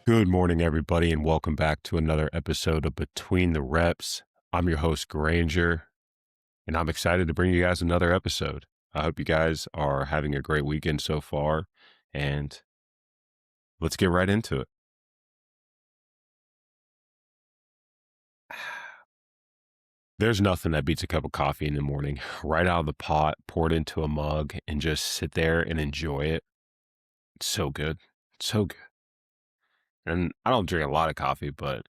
Good morning, everybody, and welcome back to another episode of Between the Reps. I'm your host, Granger, and I'm excited to bring you guys another episode. I hope you guys are having a great weekend so far, and let's get right into it. There's nothing that beats a cup of coffee in the morning, right out of the pot, poured into a mug, and just sit there and enjoy it. It's so good. So good. And I don't drink a lot of coffee, but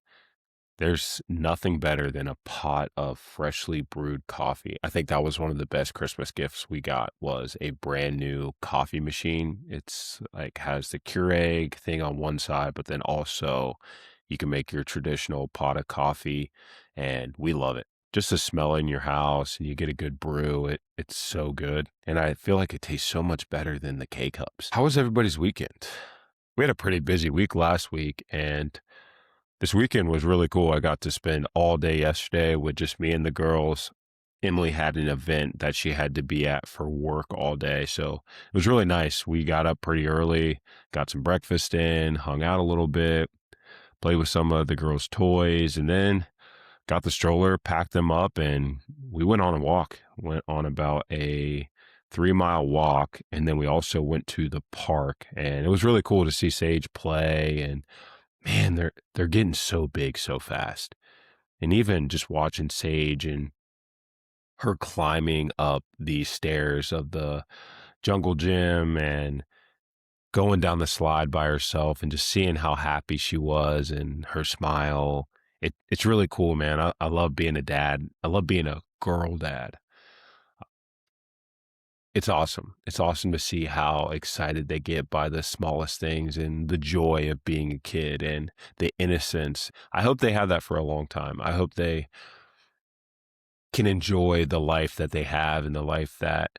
there's nothing better than a pot of freshly brewed coffee. I think that was one of the best Christmas gifts we got was a brand new coffee machine. It's like has the Keurig thing on one side, but then also you can make your traditional pot of coffee, and we love it. Just the smell in your house and you get a good brew. It's so good. And I feel like it tastes so much better than the K cups. How was everybody's weekend? We had a pretty busy week last week, and this weekend was really cool. I got to spend all day yesterday with just me and the girls. Emily had an event that she had to be at for work all day. So it was really nice. We got up pretty early, got some breakfast in, hung out a little bit, played with some of the girls' toys, and then got the stroller, packed them up, and we went on a walk. Went on about a 3 mile walk. And then we also went to the park. And it was really cool to see Sage play, and man, they're getting so big so fast. And even just watching Sage and her climbing up the stairs of the jungle gym and going down the slide by herself and just seeing how happy she was and her smile. It's really cool, man. I love being a dad. I love being a girl dad. It's awesome. It's awesome to see how excited they get by the smallest things and the joy of being a kid and the innocence. I hope they have that for a long time. I hope they can enjoy the life that they have and the life that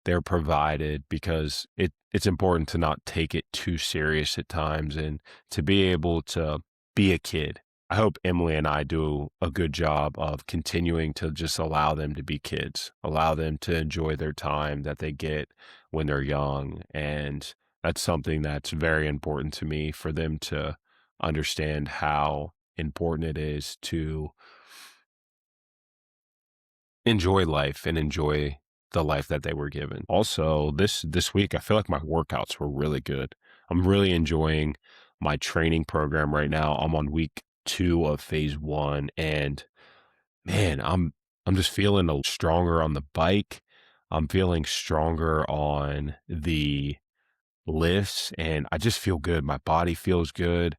they're provided, because it's important to not take it too serious at times and to be able to be a kid. I hope Emily and I do a good job of continuing to just allow them to be kids, allow them to enjoy their time that they get when they're young. And that's something that's very important to me, for them to understand how important it is to enjoy life and enjoy the life that they were given. Also, this week I feel like my workouts were really good. I'm really enjoying my training program right now. I'm on week 2 of phase 1, and man, I'm just feeling stronger on the bike. I'm feeling stronger on the lifts, and I just feel good. My body feels good.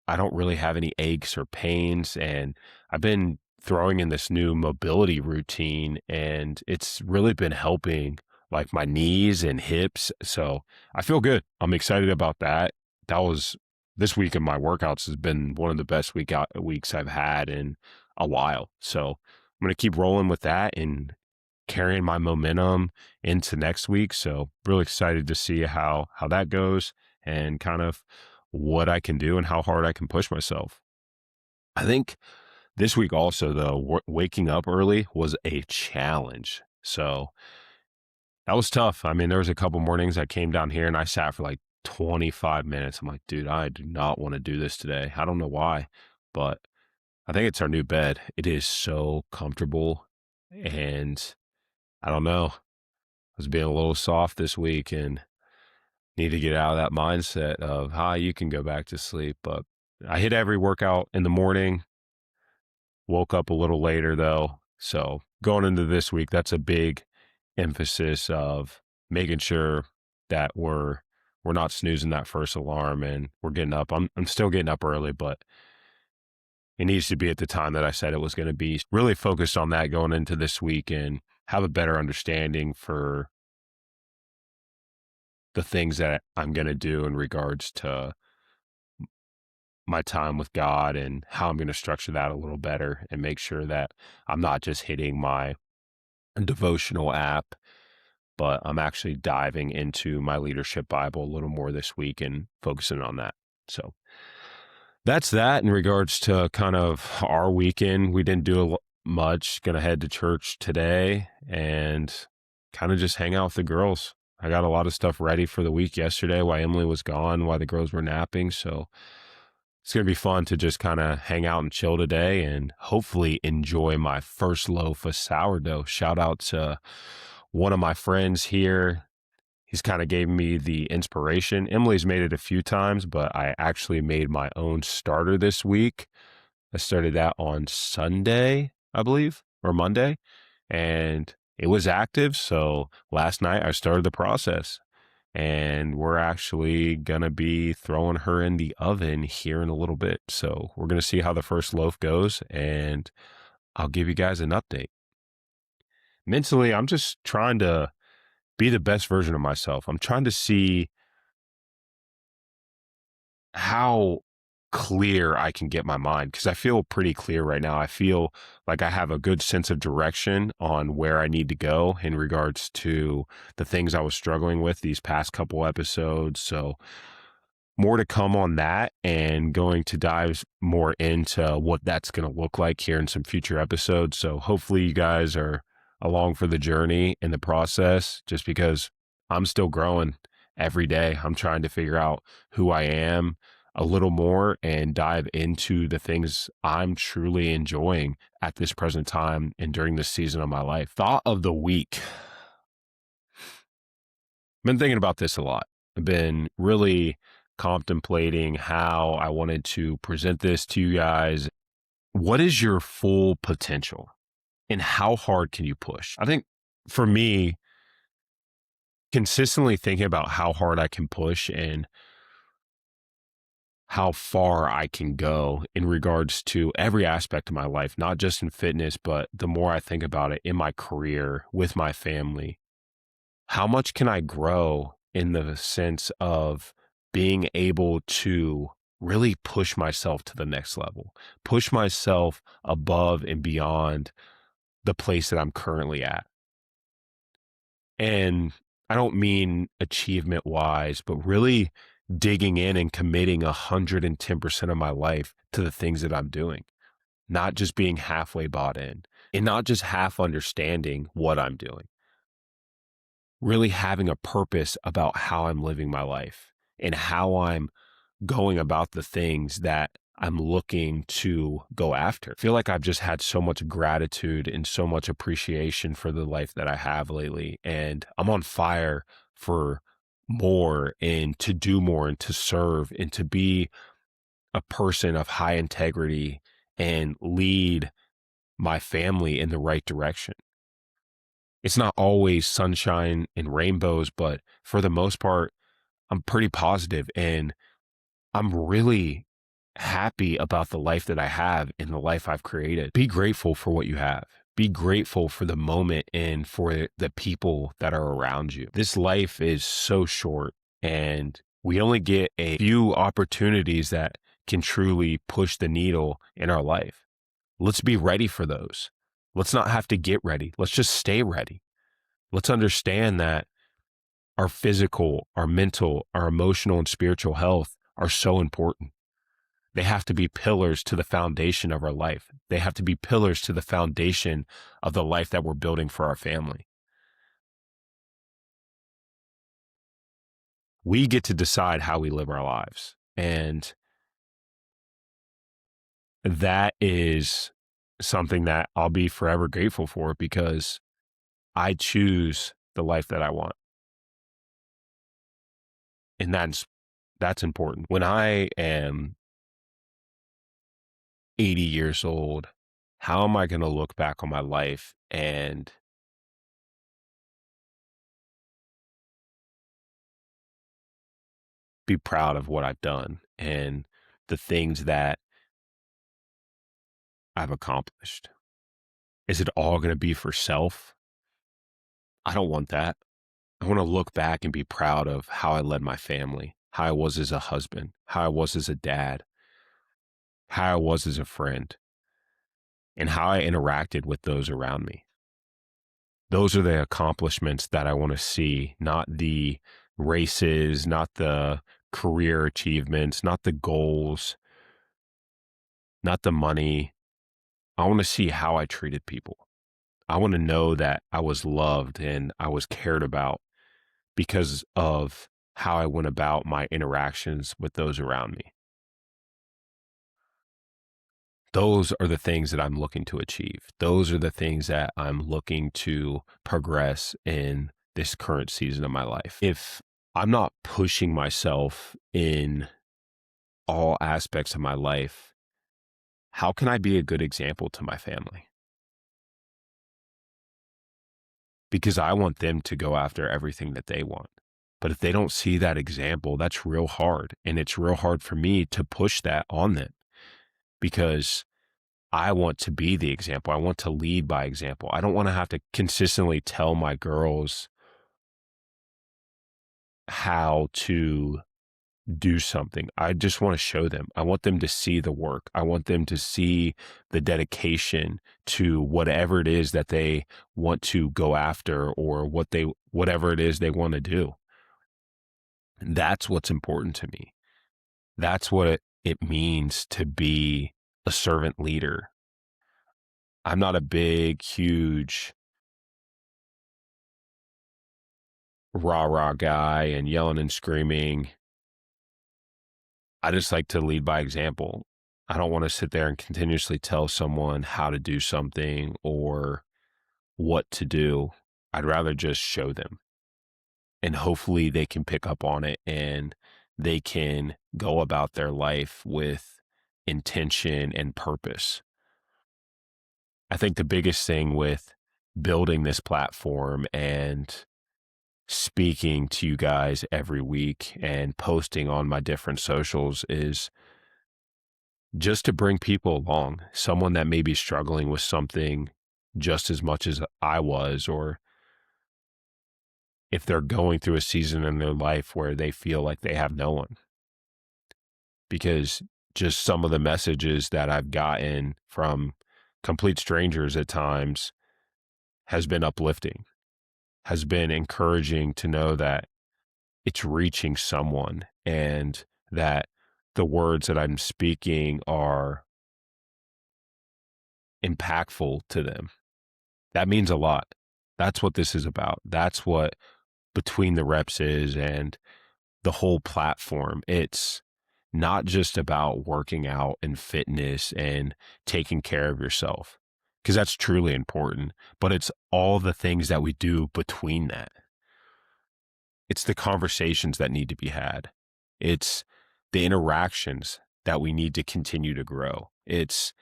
I don't really have any aches or pains, and I've been throwing in this new mobility routine, and it's really been helping like my knees and hips. So I feel good. I'm excited about that. That was This week of my workouts has been one of the best weeks I've had in a while. So I'm going to keep rolling with that and carrying my momentum into next week. So really excited to see how that goes, and kind of what I can do and how hard I can push myself. I think this week also, though, waking up early was a challenge. So that was tough. I mean, there was a couple mornings I came down here and I sat for like 25 minutes. I'm like, dude, I do not want to do this today. I don't know why, but I think it's our new bed. It is so comfortable, and I don't know. I was being a little soft this week and need to get out of that mindset of how you can go back to sleep. But I hit every workout in the morning, woke up a little later though. So going into this week, that's a big emphasis of making sure that we're not snoozing that first alarm and we're getting up. I'm still getting up early, but it needs to be at the time that I said it was going to be. Really focused on that going into this week and have a better understanding for the things that I'm going to do in regards to my time with God, and how I'm going to structure that a little better and make sure that I'm not just hitting my devotional app, but I'm actually diving into my leadership Bible a little more this week and focusing on that. So that's that in regards to kind of our weekend. We didn't do much. Going to head to church today and kind of just hang out with the girls. I got a lot of stuff ready for the week yesterday while Emily was gone, while the girls were napping. So it's going to be fun to just kind of hang out and chill today and hopefully enjoy my first loaf of sourdough. Shout out to one of my friends here. He's kind of gave me the inspiration. Emily's made it a few times, but I actually made my own starter this week. I started that on Sunday, I believe, or Monday, and it was active. So last night I started the process, and we're actually going to be throwing her in the oven here in a little bit. So we're going to see how the first loaf goes, and I'll give you guys an update. Mentally, I'm just trying to be the best version of myself. I'm trying to see how clear I can get my mind, because I feel pretty clear right now. I feel like I have a good sense of direction on where I need to go in regards to the things I was struggling with these past couple episodes. So more to come on that, and going to dive more into what that's going to look like here in some future episodes. So hopefully you guys are along for the journey in the process, just because I'm still growing every day. I'm trying to figure out who I am a little more and dive into the things I'm truly enjoying at this present time and during this season of my life. Thought of the week. Been thinking about this a lot. I've been really contemplating how I wanted to present this to you guys. What is your full potential and how hard can you push? I think for me, consistently thinking about how hard I can push and how far I can go in regards to every aspect of my life, not just in fitness, but the more I think about it in my career, with my family, how much can I grow in the sense of being able to really push myself to the next level, push myself above and beyond the place that I'm currently at. And I don't mean achievement wise, but really digging in and committing 110% of my life to the things that I'm doing, not just being halfway bought in and not just half understanding what I'm doing, really having a purpose about how I'm living my life and how I'm going about the things that I'm looking to go after. I feel like I've just had so much gratitude and so much appreciation for the life that I have lately. And I'm on fire for more and to do more and to serve and to be a person of high integrity and lead my family in the right direction. It's not always sunshine and rainbows, but for the most part, I'm pretty positive, and I'm really happy about the life that I have and the life I've created. Be grateful for what you have. Be grateful for the moment and for the people that are around you. This life is so short, and we only get a few opportunities that can truly push the needle in our life. Let's be ready for those. Let's not have to get ready. Let's just stay ready. Let's understand that our physical, our mental, our emotional, and spiritual health are so important. They have to be pillars to the foundation of our life. They have to be pillars to the foundation of the life that we're building for our family. We get to decide how we live our lives. And that is something that I'll be forever grateful for, because I choose the life that I want. And that's important. When I am 80 years old, how am I going to look back on my life and be proud of what I've done and the things that I've accomplished? Is it all going to be for self? I don't want that. I want to look back and be proud of how I led my family, how I was as a husband, how I was as a dad, how I was as a friend, and how I interacted with those around me. Those are the accomplishments that I want to see, not the races, not the career achievements, not the goals, not the money. I want to see how I treated people. I want to know that I was loved and I was cared about, because of how I went about my interactions with those around me. Those are the things that I'm looking to achieve. Those are the things that I'm looking to progress in this current season of my life. If I'm not pushing myself in all aspects of my life, how can I be a good example to my family? Because I want them to go after everything that they want. But if they don't see that example, that's real hard. And it's real hard for me to push that on them because I want to be the example. I want to lead by example. I don't want to have to consistently tell my girls how to do something. I just want to show them. I want them to see the work. I want them to see the dedication to whatever it is that they want to go after or whatever it is they want to do. That's what's important to me. That's what it means to be a servant leader. I'm not a big, huge rah-rah guy and yelling and screaming. I just like to lead by example. I don't want to sit there and continuously tell someone how to do something or what to do. I'd rather just show them. And hopefully they can pick up on it and they can go about their life with intention and purpose. I think the biggest thing with building this platform and speaking to you guys every week and posting on my different socials is just to bring people along, someone that may be struggling with something just as much as I was, or if they're going through a season in their life where they feel like they have no one. Because just some of the messages that I've gotten from complete strangers at times has been uplifting, has been encouraging to know that it's reaching someone and that the words that I'm speaking are impactful to them. That means a lot. That's what this is about. That's what Between the Reps is and the whole platform. It's not just about working out and fitness and taking care of yourself, because that's truly important, but it's all the things that we do between that. It's the conversations that need to be had. It's the interactions that we need to continue to grow. It's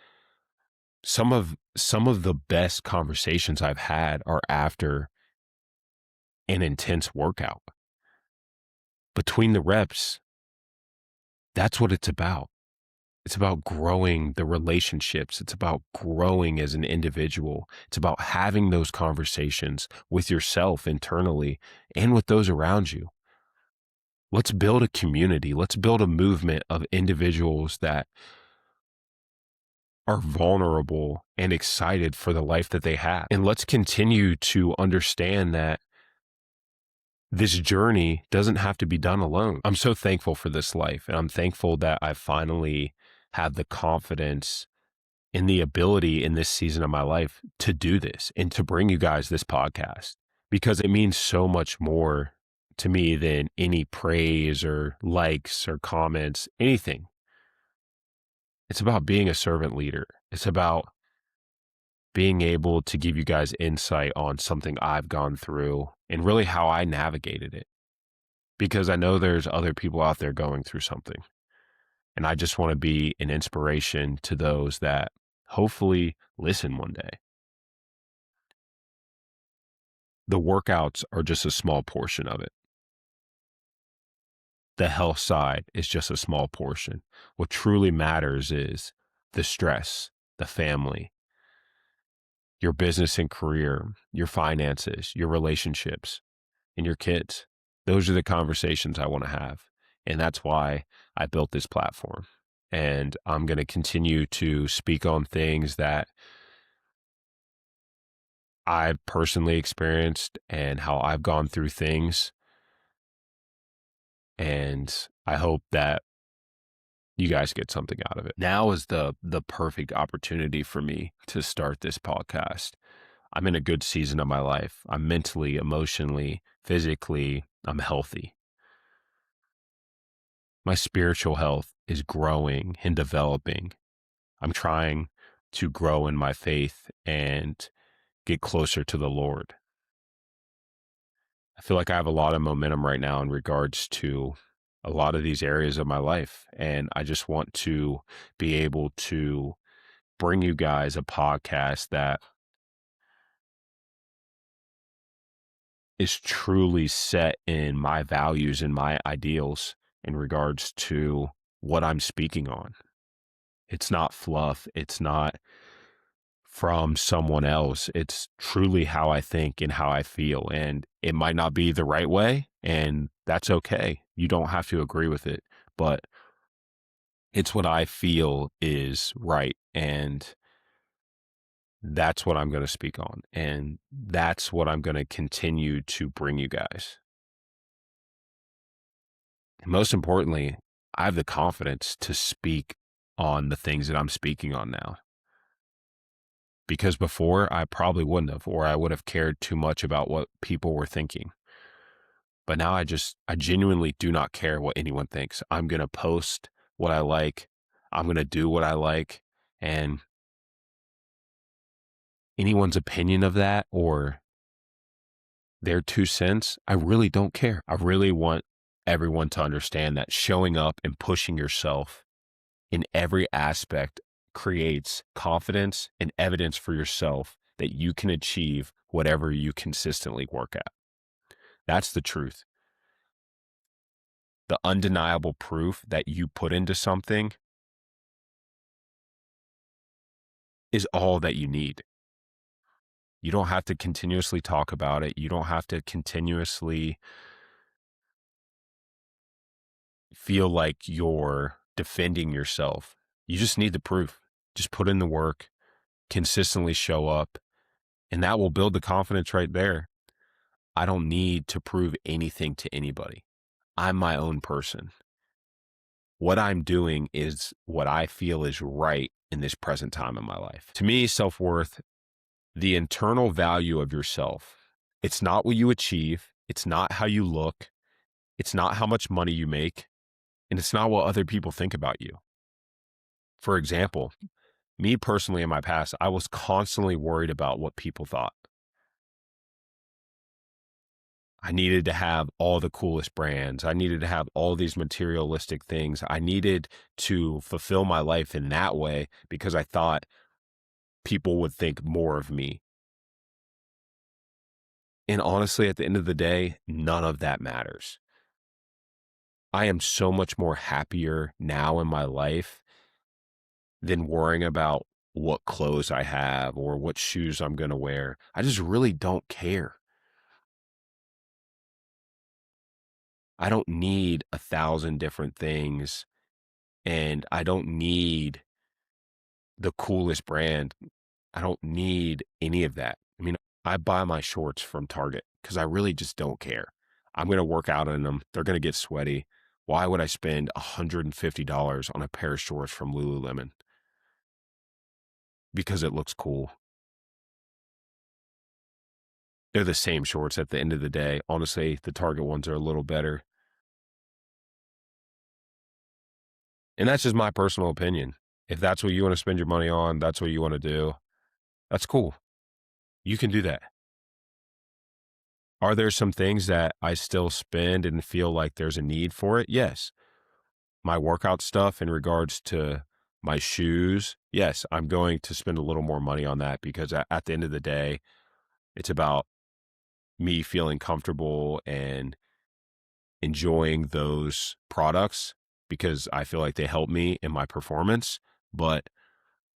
some of the best conversations I've had are after an intense workout. Between the Reps, that's what it's about. It's about growing the relationships. It's about growing as an individual. It's about having those conversations with yourself internally and with those around you. Let's build a community. Let's build a movement of individuals that are vulnerable and excited for the life that they have. And let's continue to understand that this journey doesn't have to be done alone. I'm so thankful for this life, and I'm thankful that I finally have the confidence and the ability in this season of my life to do this and to bring you guys this podcast, because it means so much more to me than any praise or likes or comments, anything. It's about being a servant leader. It's about being able to give you guys insight on something I've gone through and really how I navigated it. Because I know there's other people out there going through something. And I just want to be an inspiration to those that hopefully listen one day. The workouts are just a small portion of it. The health side is just a small portion. What truly matters is the stress, the family, your business and career, your finances, your relationships, and your kids. Those are the conversations I want to have. And that's why I built this platform. And I'm going to continue to speak on things that I've personally experienced and how I've gone through things. And I hope that you guys get something out of it. Now is the perfect opportunity for me to start this podcast. I'm in a good season of my life. I'm mentally, emotionally, physically, I'm healthy. My spiritual health is growing and developing. I'm trying to grow in my faith and get closer to the Lord. I feel like I have a lot of momentum right now in regards to a lot of these areas of my life. And I just want to be able to bring you guys a podcast that is truly set in my values and my ideals in regards to what I'm speaking on. It's not fluff. It's not from someone else. It's truly how I think and how I feel. And it might not be the right way, and that's okay. You don't have to agree with it, but it's what I feel is right. And that's what I'm going to speak on. And that's what I'm going to continue to bring you guys. And most importantly, I have the confidence to speak on the things that I'm speaking on now. Because before I probably wouldn't have, or I would have cared too much about what people were thinking. But now I genuinely do not care what anyone thinks. I'm going to post what I like. I'm going to do what I like. And anyone's opinion of that or their 2 cents, I really don't care. I really want everyone to understand that showing up and pushing yourself in every aspect creates confidence and evidence for yourself that you can achieve whatever you consistently work at. That's the truth. The undeniable proof that you put into something is all that you need. You don't have to continuously talk about it. You don't have to continuously feel like you're defending yourself. You just need the proof. Just put in the work, consistently show up, and that will build the confidence right there. I don't need to prove anything to anybody. I'm my own person. What I'm doing is what I feel is right in this present time in my life. To me, self-worth, the internal value of yourself. It's not what you achieve. It's not how you look. It's not how much money you make. And it's not what other people think about you. For example, me personally in my past, I was constantly worried about what people thought. I needed to have all the coolest brands. I needed to have all these materialistic things. I needed to fulfill my life in that way because I thought people would think more of me. And honestly, at the end of the day, none of that matters. I am so much more happier now in my life than worrying about what clothes I have or what shoes I'm going to wear. I just really don't care. I don't need 1,000 different things, and I don't need the coolest brand. I don't need any of that. I mean, I buy my shorts from Target because I really just don't care. I'm going to work out in them. They're going to get sweaty. Why would I spend $150 on a pair of shorts from Lululemon? Because it looks cool. They're the same shorts at the end of the day. Honestly, the Target ones are a little better. And that's just my personal opinion. If that's what you want to spend your money on, that's what you want to do. That's cool. You can do that. Are there some things that I still spend and feel like there's a need for it? Yes. My workout stuff in regards to my shoes, yes, I'm going to spend a little more money on that because at the end of the day, it's about me feeling comfortable and enjoying those products because I feel like they help me in my performance. But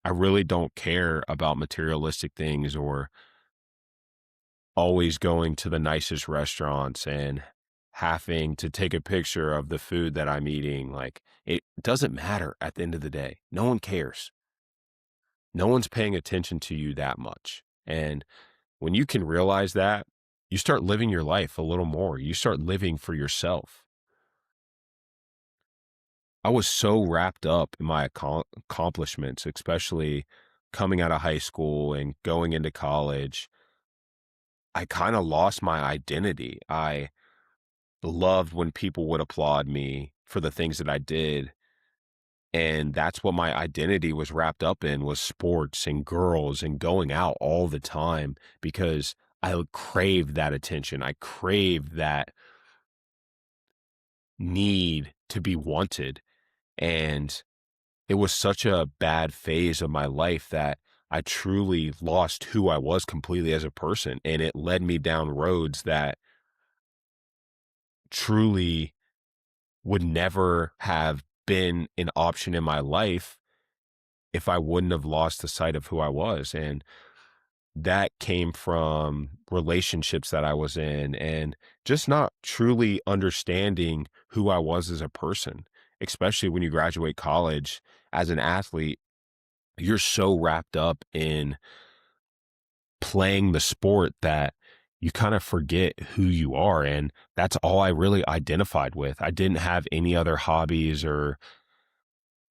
I really don't care about materialistic things or always going to the nicest restaurants and having to take a picture of the food that I'm eating. Like, it doesn't matter at the end of the day. No one cares. No one's paying attention to you that much. And when you can realize that, you start living your life a little more. You start living for yourself. I was so wrapped up in my accomplishments, especially coming out of high school and going into college. I kind of lost my identity. I loved when people would applaud me for the things that I did. And that's what my identity was wrapped up in, was sports and girls and going out all the time, because I craved that attention. I craved that need to be wanted. And it was such a bad phase of my life that I truly lost who I was completely as a person. And it led me down roads that truly would never have been an option in my life if I wouldn't have lost the sight of who I was. And that came from relationships that I was in and just not truly understanding who I was as a person, especially when you graduate college as an athlete. You're so wrapped up in playing the sport that you kind of forget who you are. And that's all I really identified with. I didn't have any other hobbies, or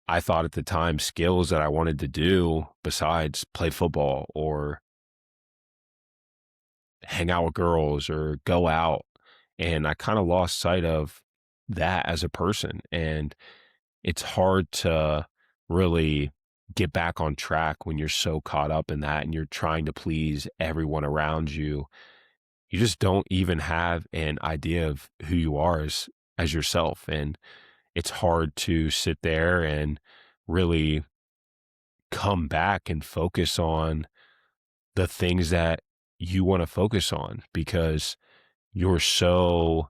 I thought at the time skills that I wanted to do besides play football or hang out with girls or go out. And I kind of lost sight of that as a person. And it's hard to really get back on track when you're so caught up in that and you're trying to please everyone around you. You just don't even have an idea of who you are as yourself. And it's hard to sit there and really come back and focus on the things that you want to focus on, because you're so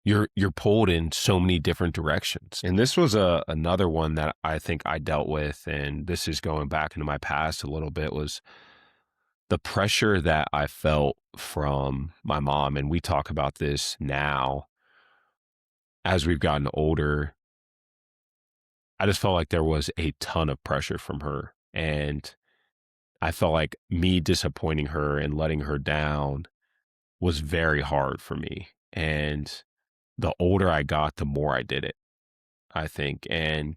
you're pulled in so many different directions. And this was another one that I think I dealt with, and this is going back into my past a little bit, was the pressure that I felt from my mom. And we talk about this now as we've gotten older. I just felt like there was a ton of pressure from her, and I felt like me disappointing her and letting her down was very hard for me. And the older I got, the more I did it, I think. And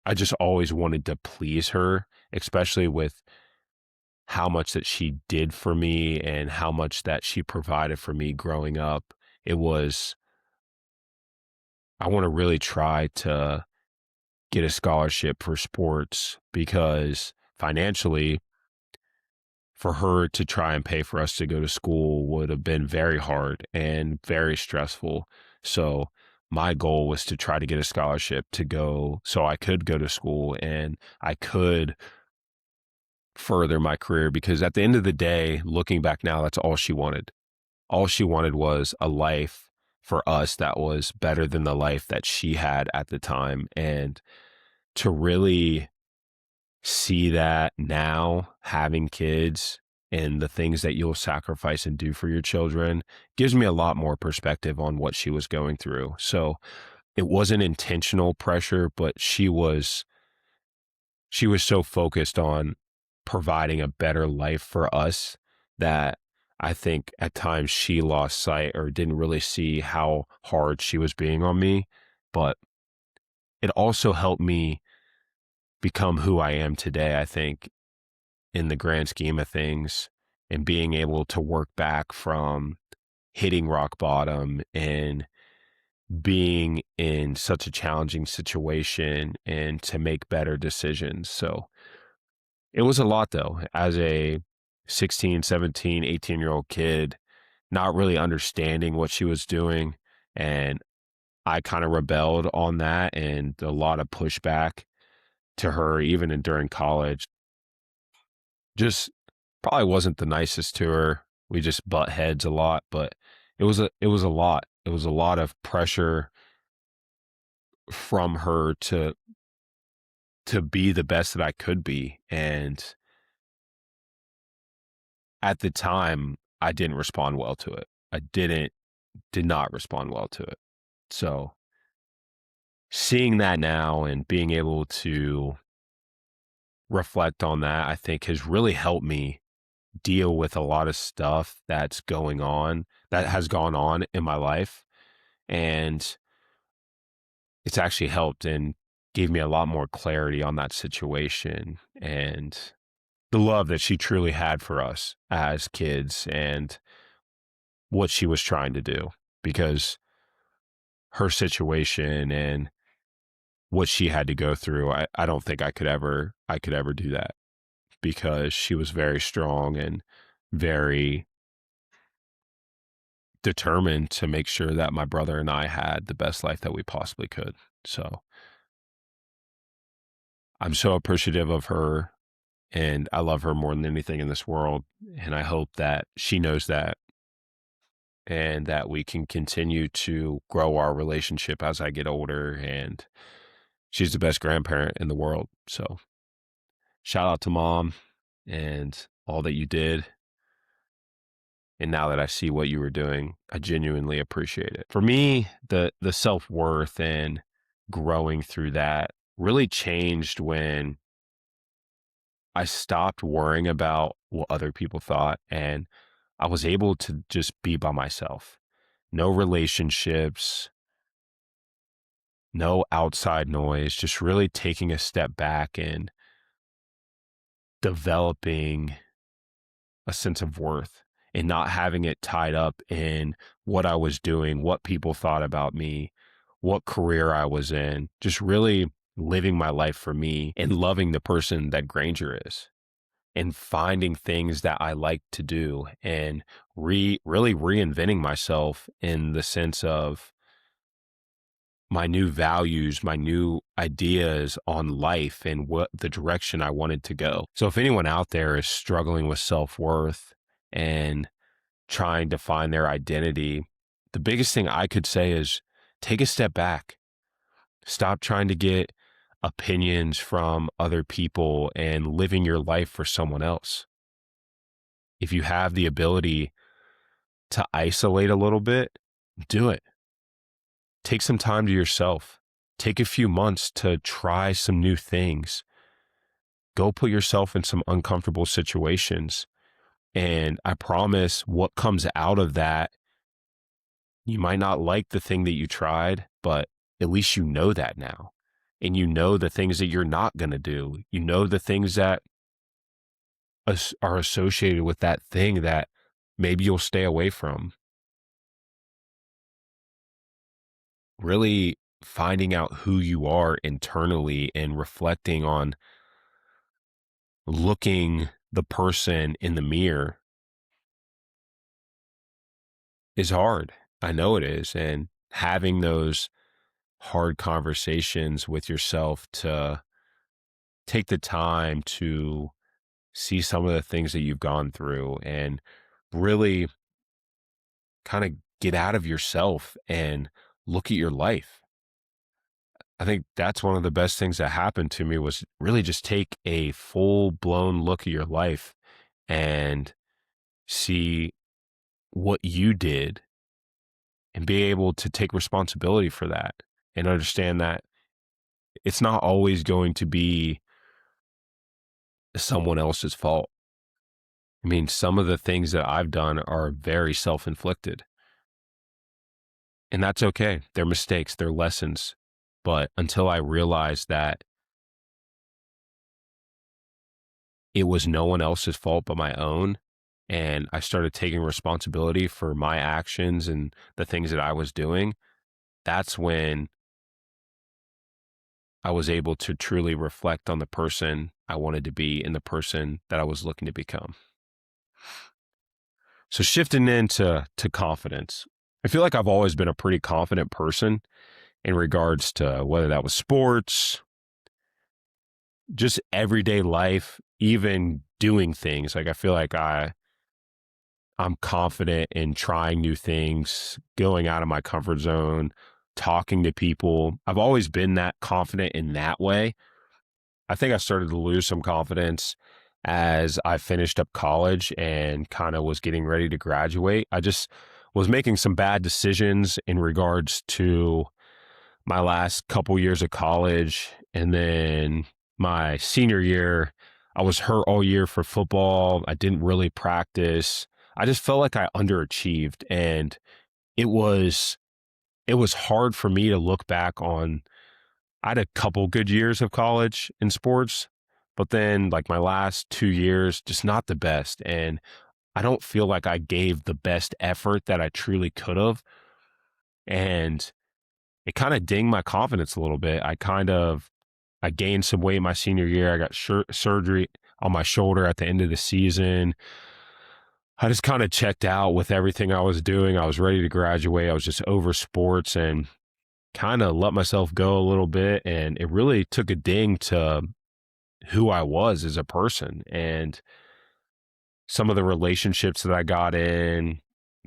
I just always wanted to please her, especially with how much that she did for me and how much that she provided for me growing up. It was, I want to really try to get a scholarship for sports, because financially, for her to try and pay for us to go to school would have been very hard and very stressful. So my goal was to try to get a scholarship to go so I could go to school and I could further my career, because at the end of the day, looking back now, that's all she wanted. All she wanted was a life for us that was better than the life that she had at the time. And to really see that now, having kids and the things that you'll sacrifice and do for your children, gives me a lot more perspective on what she was going through. So it wasn't intentional pressure, but she was so focused on providing a better life for us that I think at times she lost sight or didn't really see how hard she was being on me. But it also helped me become who I am today, I think, in the grand scheme of things, and being able to work back from hitting rock bottom and being in such a challenging situation and to make better decisions. So it was a lot, though, as a 16, 17, 18-year-old kid, not really understanding what she was doing. And I kind of rebelled on that, and a lot of pushback to her, even during college. Just probably wasn't the nicest to her. We just butt heads a lot, but it was a lot. It was a lot of pressure from her to be the best that I could be. And at the time, I didn't respond well to it. I did not respond well to it. So seeing that now and being able to reflect on that, I think has really helped me deal with a lot of stuff that has gone on in my life. And it's actually helped and gave me a lot more clarity on that situation and the love that she truly had for us as kids. And what she was trying to do, because her situation and what she had to go through, I don't think I could ever do that, because she was very strong and very determined to make sure that my brother and I had the best life that we possibly could. So I'm so appreciative of her, and I love her more than anything in this world. And I hope that she knows that, and that we can continue to grow our relationship as I get older. And she's the best grandparent in the world. So shout out to mom and all that you did. And now that I see what you were doing, I genuinely appreciate it. For me, the self-worth and growing through that really changed when I stopped worrying about what other people thought, and I was able to just be by myself. No relationships, no outside noise, just really taking a step back and developing a sense of worth, and not having it tied up in what I was doing, what people thought about me, what career I was in, just really living my life for me and loving the person that Granger is, and finding things that I like to do, and really reinventing myself in the sense of my new values, my new ideas on life, and what the direction I wanted to go. So if anyone out there is struggling with self-worth and trying to find their identity, the biggest thing I could say is take a step back. Stop trying to get opinions from other people and living your life for someone else. If you have the ability to isolate a little bit, do it. Take some time to yourself. Take a few months to try some new things. Go put yourself in some uncomfortable situations. And I promise what comes out of that, you might not like the thing that you tried, but at least you know that now. And you know the things that you're not going to do. You know the things that are associated with that thing that maybe you'll stay away from. Really finding out who you are internally and reflecting on looking the person in the mirror is hard. I know it is. And having those hard conversations with yourself to take the time to see some of the things that you've gone through and really kind of get out of yourself and look at your life. I think that's one of the best things that happened to me, was really just take a full blown look at your life and see what you did, and be able to take responsibility for that, and understand that it's not always going to be someone else's fault. I mean, some of the things that I've done are very self-inflicted, and that's okay. They're mistakes, they're lessons. But until I realized that it was no one else's fault but my own, and I started taking responsibility for my actions and the things that I was doing, that's when I was able to truly reflect on the person I wanted to be and the person that I was looking to become. So shifting into confidence, I feel like I've always been a pretty confident person in regards to whether that was sports, just everyday life, even doing things. Like I feel like I'm confident in trying new things, going out of my comfort zone, talking to people. I've always been that confident in that way. I think I started to lose some confidence as I finished up college and kind of was getting ready to graduate. I just was making some bad decisions in regards to my last couple years of college. And then my senior year, I was hurt all year for football. I didn't really practice. I just felt like I underachieved, and it was hard for me to look back on. I had a couple good years of college in sports, but then like my last 2 years, just not the best. And I don't feel like I gave the best effort that I truly could have. And it kind of dinged my confidence a little bit. I gained some weight my senior year. I got surgery on my shoulder at the end of the season. I just kind of checked out with everything I was doing. I was ready to graduate. I was just over sports and kind of let myself go a little bit. And it really took a ding to who I was as a person and some of the relationships that I got in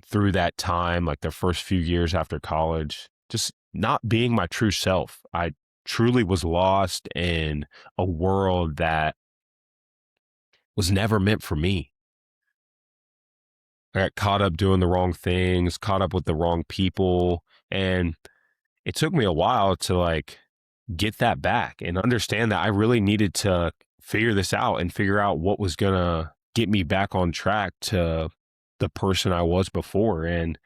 through that time, like the first few years after college, just not being my true self. I truly was lost in a world that was never meant for me. I got caught up doing the wrong things, caught up with the wrong people. And it took me a while to like get that back and understand that I really needed to figure this out and figure out what was going to get me back on track to the person I was before. And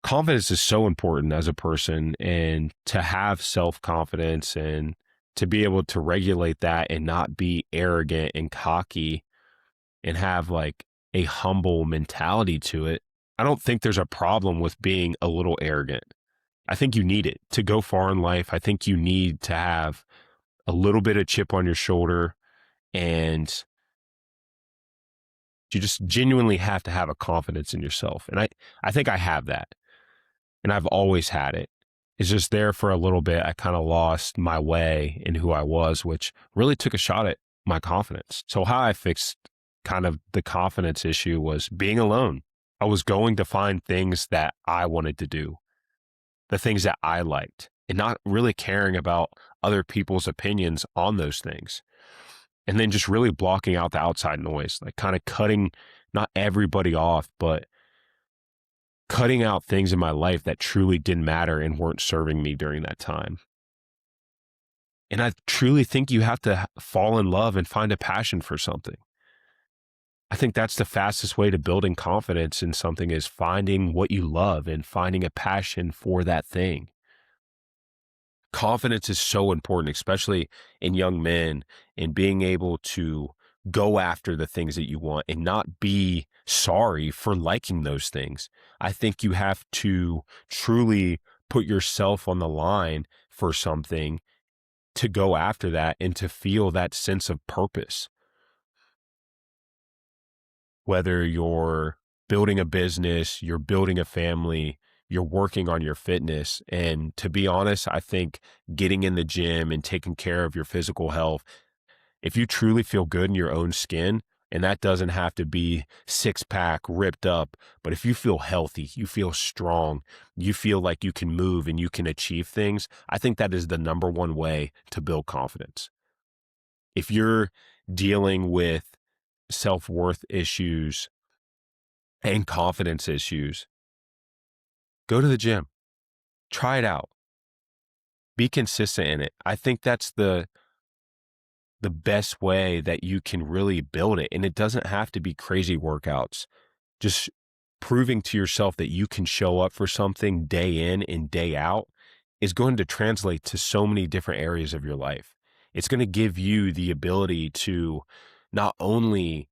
confidence is so important as a person, and to have self-confidence and to be able to regulate that and not be arrogant and cocky and have like a humble mentality to it. I don't think there's a problem with being a little arrogant. I think you need it to go far in life. I think you need to have a little bit of chip on your shoulder, and you just genuinely have to have a confidence in yourself. And I think I have that, and I've always had it. It's just there for a little bit. I kind of lost my way in who I was, which really took a shot at my confidence. So how I fixed kind of the confidence issue was being alone. I was going to find things that I wanted to do, the things that I liked, and not really caring about other people's opinions on those things. And then just really blocking out the outside noise, like kind of cutting not everybody off, but cutting out things in my life that truly didn't matter and weren't serving me during that time. And I truly think you have to fall in love and find a passion for something. I think that's the fastest way to building confidence in something, is finding what you love and finding a passion for that thing. Confidence is so important, especially in young men, in being able to go after the things that you want and not be sorry for liking those things. I think you have to truly put yourself on the line for something to go after that and to feel that sense of purpose. Whether you're building a business, you're building a family, you're working on your fitness. And to be honest, I think getting in the gym and taking care of your physical health, if you truly feel good in your own skin, and that doesn't have to be six pack ripped up, but if you feel healthy, you feel strong, you feel like you can move and you can achieve things, I think that is the number one way to build confidence. If you're dealing with self-worth issues and confidence issues, go to the gym, try it out, be consistent in it. I think that's the best way that you can really build it. And it doesn't have to be crazy workouts. Just proving to yourself that you can show up for something day in and day out is going to translate to so many different areas of your life. It's going to give you the ability to not only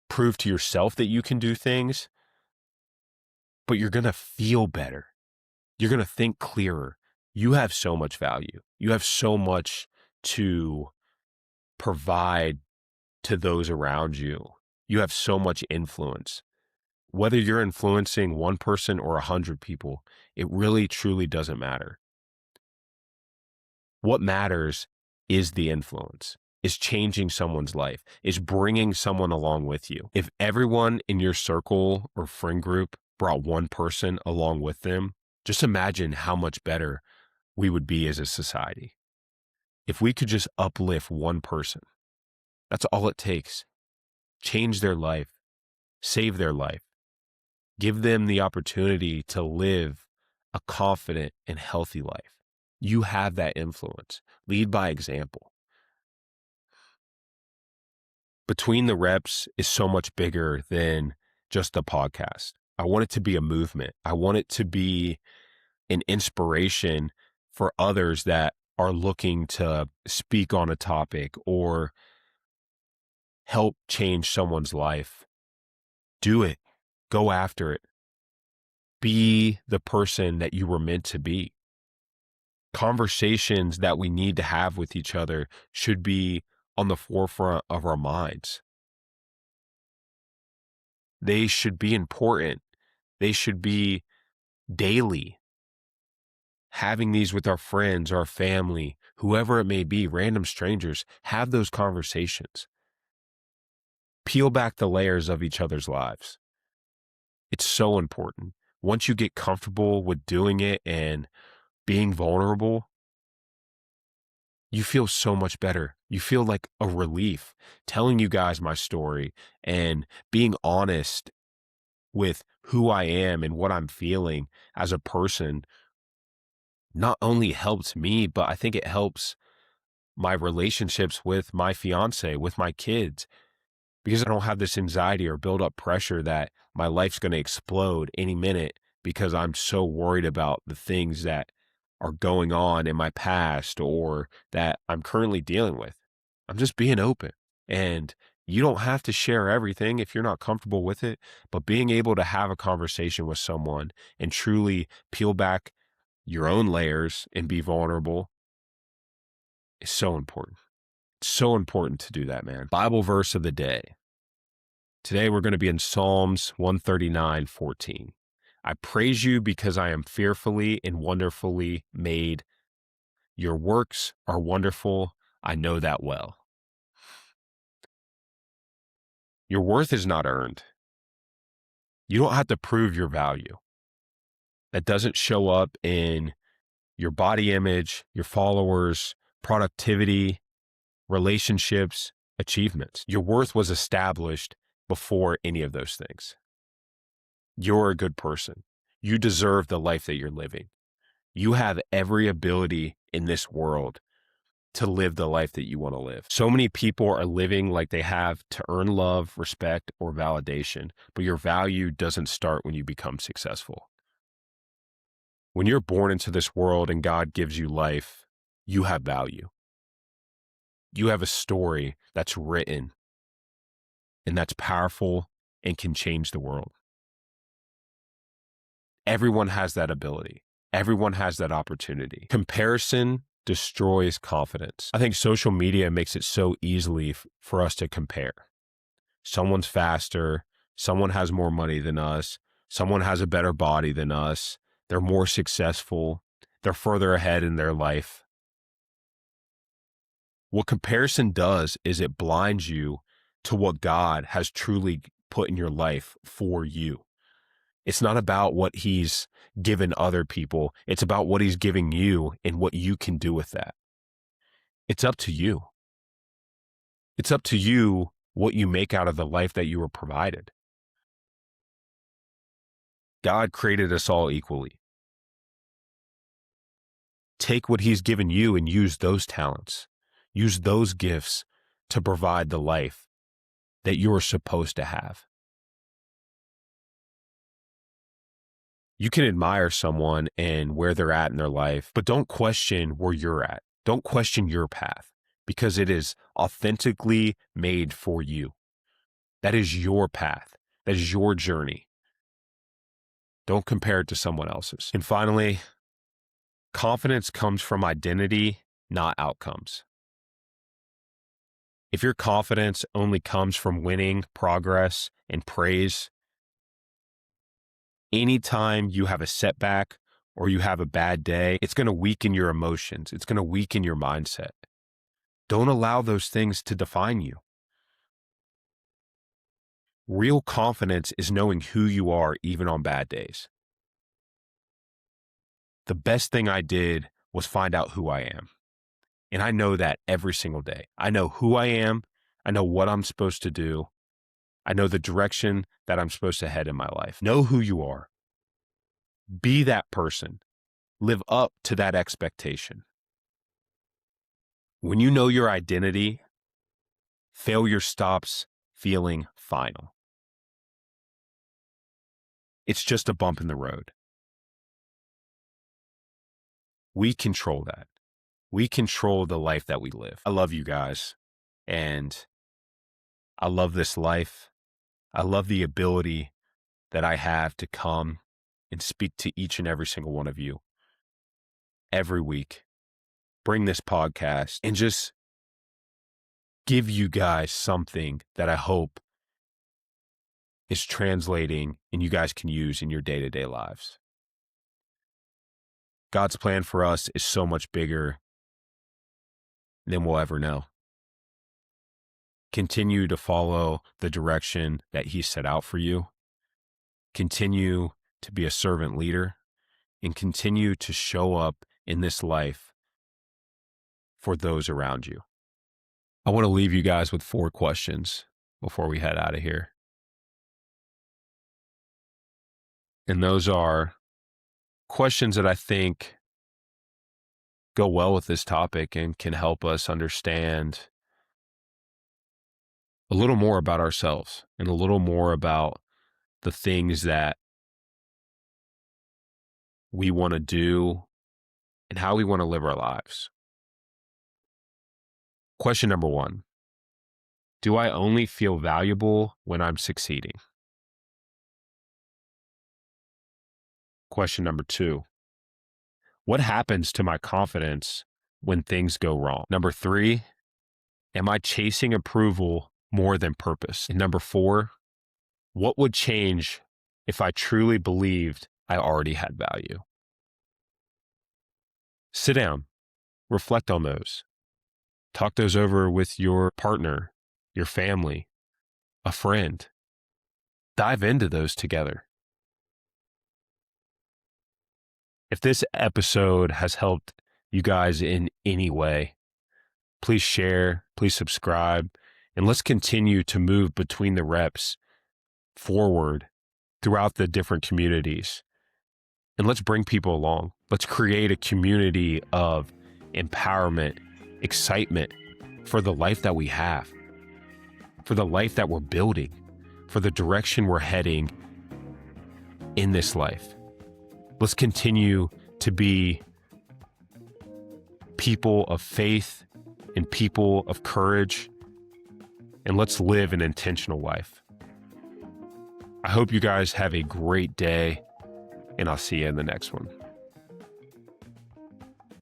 prove to yourself that you can do things, but you're going to feel better. You're going to think clearer. You have so much value. You have so much to provide to those around you. You have so much influence. Whether you're influencing one person or 100 people, it really truly doesn't matter. What matters is the influence, is changing someone's life, is bringing someone along with you. If everyone in your circle or friend group brought one person along with them, just imagine how much better we would be as a society. If we could just uplift one person, that's all it takes. Change their life, save their life, give them the opportunity to live a confident and healthy life. You have that influence. Lead by example. Between the Reps is so much bigger than just a podcast. I want it to be a movement. I want it to be an inspiration for others that are looking to speak on a topic or help change someone's life. Do it. Go after it. Be the person that you were meant to be. Conversations that we need to have with each other should be on the forefront of our minds. They should be important. They should be daily. Having these with our friends, our family, whoever it may be, random strangers, have those conversations. Peel back the layers of each other's lives. It's so important. Once you get comfortable with doing it and being vulnerable, you feel so much better. You feel like a relief. Telling you guys my story and being honest with who I am and what I'm feeling as a person not only helps me, but I think it helps my relationships with my fiance, with my kids, because I don't have this anxiety or build up pressure that my life's going to explode any minute because I'm so worried about the things that are going on in my past or that I'm currently dealing with. I'm just being open. And you don't have to share everything if you're not comfortable with it, but being able to have a conversation with someone and truly peel back your own layers and be vulnerable is so important. It's so important to do that, man. Bible verse of the day. Today we're going to be in Psalms 139:14. I praise you because I am fearfully and wonderfully made. Your works are wonderful. I know that well. Your worth is not earned. You don't have to prove your value. That doesn't show up in your body image, your followers, productivity, relationships, achievements. Your worth was established before any of those things. You're a good person. You deserve the life that you're living. You have every ability in this world to live the life that you want to live. So many people are living like they have to earn love, respect, or validation, but your value doesn't start when you become successful. When you're born into this world and God gives you life, you have value. You have a story that's written and that's powerful and can change the world. Everyone has that ability. Everyone has that opportunity. Comparison destroys confidence. I think social media makes it so easily for us to compare. Someone's faster. Someone has more money than us. Someone has a better body than us. They're more successful. They're further ahead in their life. What comparison does is it blinds you to what God has truly put in your life for you. It's not about what he's given other people. It's about what he's giving you and what you can do with that. It's up to you. It's up to you what you make out of the life that you were provided. God created us all equally. Take what he's given you and use those talents. Use those gifts to provide the life that you're supposed to have. You can admire someone and where they're at in their life, but don't question where you're at. Don't question your path because it is authentically made for you. That is your path. That is your journey. Don't compare it to someone else's. And finally, confidence comes from identity, not outcomes. If your confidence only comes from winning, progress, and praise, anytime you have a setback or you have a bad day, it's going to weaken your emotions. It's going to weaken your mindset. Don't allow those things to define you. Real confidence is knowing who you are even on bad days. The best thing I did was find out who I am. And I know that every single day. I know who I am. I know what I'm supposed to do. I know the direction that I'm supposed to head in my life. Know who you are. Be that person. Live up to that expectation. When you know your identity, failure stops feeling final. It's just a bump in the road. We control that. We control the life that we live. I love you guys, and I love this life. I love the ability that I have to come and speak to each and every single one of you every week, bring this podcast, and just give you guys something that I hope is translating and you guys can use in your day-to-day lives. God's plan for us is so much bigger than we'll ever know. Continue to follow the direction that He set out for you. Continue to be a servant leader and continue to show up in this life for those around you. I want to leave you guys with 4 questions before we head out of here. And those are questions that I think go well with this topic and can help us understand a little more about ourselves and a little more about the things that we want to do and how we want to live our lives. Question number 1, do I only feel valuable when I'm succeeding? Question number 2, what happens to my confidence when things go wrong? Number 3, am I chasing approval more than purpose? And number 4, what would change if I truly believed I already had value? Sit down, reflect on those. Talk those over with your partner, your family, a friend. Dive into those together. If this episode has helped you guys in any way, please share, please subscribe, and let's continue to move between the reps forward throughout the different communities. And let's bring people along. Let's create a community of empowerment, excitement for the life that we have, for the life that we're building, for the direction we're heading in this life. Let's continue to be people of faith and people of courage, and let's live an intentional life. I hope you guys have a great day, and I'll see you in the next one.